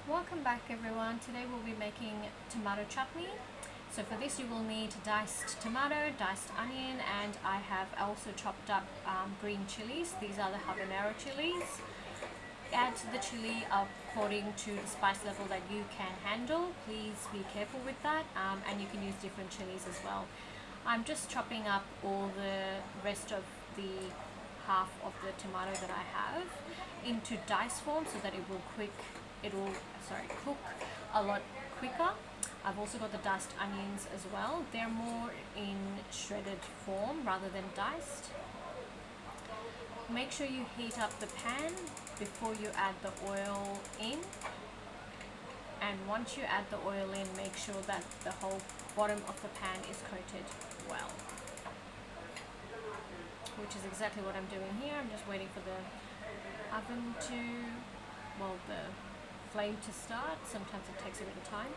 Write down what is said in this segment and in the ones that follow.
Welcome back everyone. Today we'll be making tomato chutney. So for this you will need diced tomato, diced onion, and I have also chopped up green chilies. These are the habanero chilies. Add the chili according to the spice level that you can handle. Please be careful with that, and you can use different chilies as well. I'm just chopping up all the rest of the half of the tomato that I have into dice form so that it will cook a lot quicker. I've also got the diced onions as well. They're more in shredded form rather than diced. Make sure you heat up the pan before you add the oil in, and once you add the oil in, make sure that the whole bottom of the pan is coated well, which is exactly what I'm doing here. I'm just waiting for the oven to, the flame to start. Sometimes it takes a bit of time.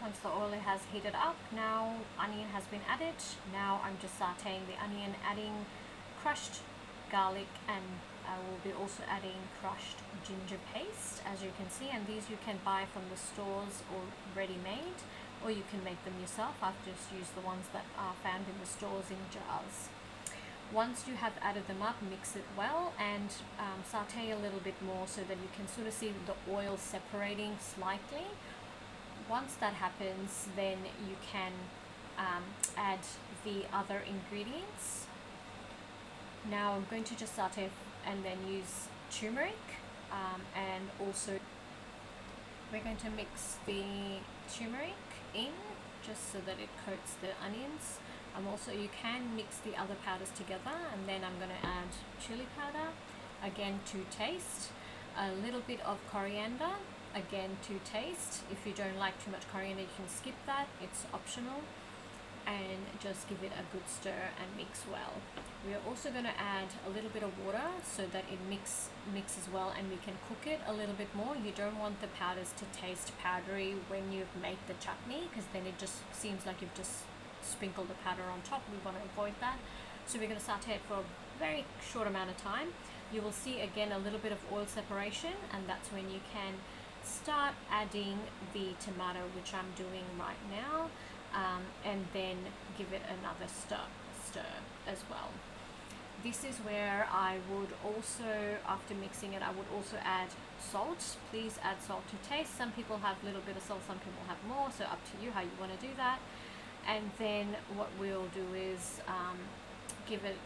Once the oil has heated up, now onion has been added. Now I'm just sauteing the onion, adding crushed garlic, and I will be also adding crushed ginger paste, as you can see, and these you can buy from the stores or ready-made, or you can make them yourself. I've just used the ones that are found in the stores in jars. Once you have added them up, mix it well and saute a little bit more so that you can sort of see the oil separating slightly. Once that happens, then you can add the other ingredients. Now I'm going to just saute and then use turmeric, and also we're going to mix the turmeric in just so that it coats the onions. You can mix the other powders together, and then I'm going to add chili powder, again to taste, a little bit of coriander, again to taste. If you don't like too much coriander, you can skip that, it's optional, and just give it a good stir and mix well. We are also going to add a little bit of water so that it mixes well and we can cook it a little bit more. You don't want the powders to taste powdery when you've made the chutney, because then it just seems like you've just sprinkled the powder on top. We want to avoid that. So we're going to saute it for a very short amount of time. You will see again a little bit of oil separation, and that's when you can start adding the tomato, which I'm doing right now, and then give it another stir as well. This is where I would also, after mixing it, I would also add salt. Please add salt to taste. Some people have a little bit of salt, some people have more, so up to you how you want to do that. And then what we'll do is give it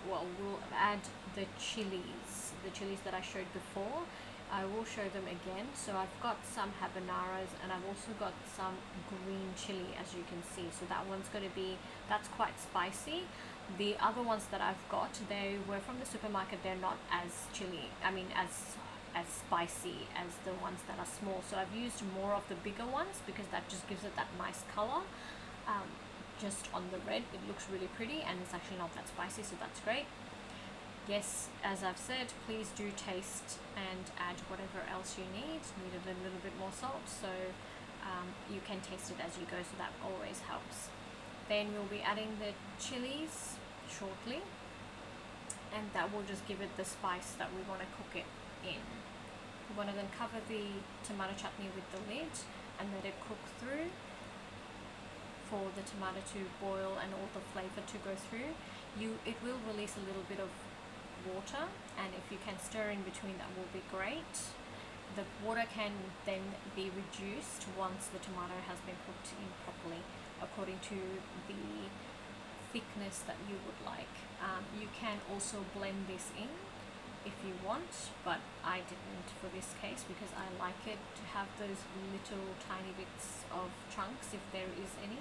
we'll add the chilies that I showed before. I will show them again. So I've got some habaneros, and I've also got some green chili, as you can see. So that's quite spicy. The other ones that I've got, they were from the supermarket. They're not as as spicy as the ones that are small. So I've used more of the bigger ones because that just gives it that nice color. Just on the red, it looks really pretty, and it's actually not that spicy, so that's great. Yes, as I've said, please do taste and add whatever else you need. Needed a little bit more salt, so you can taste it as you go, so that always helps. Then we'll be adding the chilies shortly, and that will just give it the spice that we want to cook it in. We want to then cover the tomato chutney with the lid and let it cook through for the tomato to boil and all the flavor to go through. It will release a little bit of water, and if you can stir in between, that will be great. The water can then be reduced once the tomato has been cooked in properly according to the thickness that you would like. You can also blend this in if you want, but I didn't for this case because I like it to have those little tiny bits of chunks if there is any.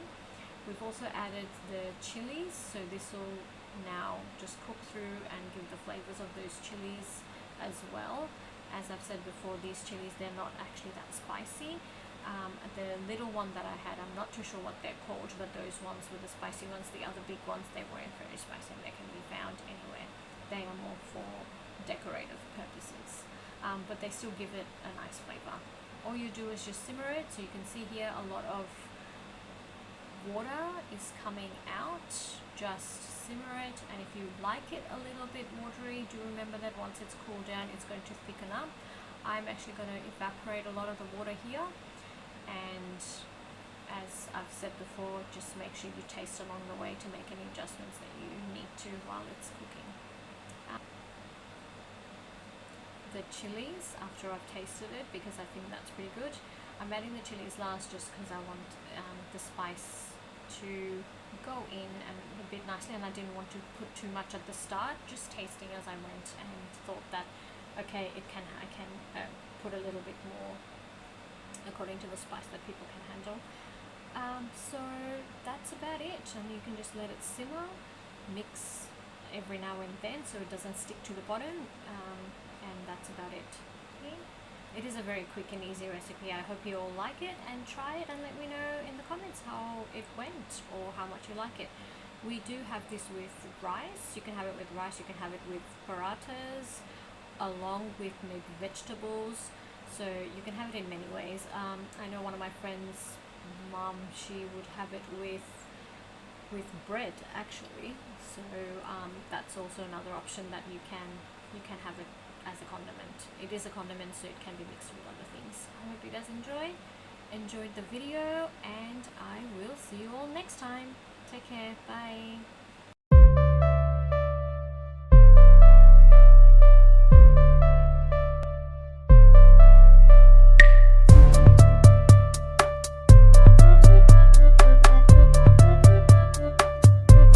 We've also added the chilies, so this will now just cook through and give the flavors of those chilies as well. As I've said before, these chilies, they're not actually that spicy. The little one that I had, I'm not too sure what they're called, but those ones were the spicy ones. The other big ones, they weren't very spicy, and they can be found anywhere. They are more for decorative purposes, but they still give it a nice flavor. All you do is just simmer it. So you can see here a lot of water is coming out. Just simmer it, and if you like it a little bit watery, do remember that once it's cooled down it's going to thicken up. I'm actually going to evaporate a lot of the water here, and as I've said before, just make sure you taste along the way to make any adjustments that you need to while it's cooking. The chilies, after I've tasted it, because I think that's pretty good, I'm adding the chilies last just because I want the spice to go in and a bit nicely, and I didn't want to put too much at the start, just tasting as I went, and thought that okay, I can put a little bit more according to the spice that people can handle. So that's about it, and you can just let it simmer, mix every now and then so it doesn't stick to the bottom, and that's about it. Okay. It is a very quick and easy recipe. I hope you all like it, and try it and let me know in the comments how it went or how much you like it. We do have this with rice. You can have it with rice, you can have it with parathas, along with maybe vegetables. So you can have it in many ways. I know one of my friends' mom, she would have it with bread actually. So that's also another option that you can have it as a condiment. It is a condiment, so it can be mixed with other things. I hope you guys enjoyed the video, and I will see you all next time. Take care. Bye.